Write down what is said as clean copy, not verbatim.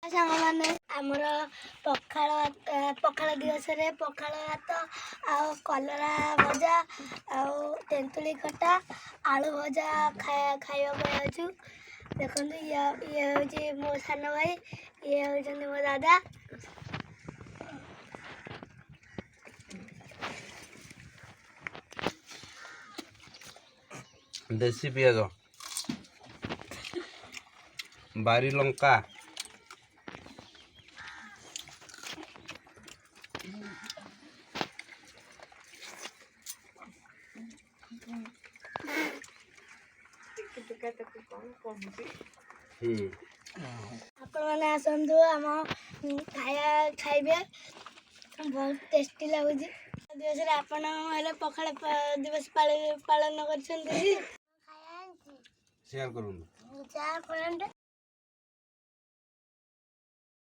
ସାଙ୍ଗମାନେ ଆମର ପଖାଳ ଦିବସରେ ପଖାଳ ଭାତ ଆଉ କଲରା ଭଜା ଆଉ ତେନ୍ତୁଳି ଖଟା ଆଳୁ ଭଜା ଖାଇବାକୁ ଯାଉଛୁ। ଦେଖନ୍ତୁ ଇଏ ହେଉଛି ମୋ ସାନ ଭାଇ, ଇଏ ହେଉଛନ୍ତି ମୋ ଦାଦା। देसी पियाज बारी लंका ଆପଣ ମାନେ ଆସନ୍ତୁ ଆମ ଖାଇବେ, ବହୁତ ଟେଷ୍ଟି ଲାଗୁଛି। ଦିବସରେ ଆପଣ ହେଲେ ପଖାଳ ଦିବସ ପାଳନ କରିଛନ୍ତି। शेयर करूँ।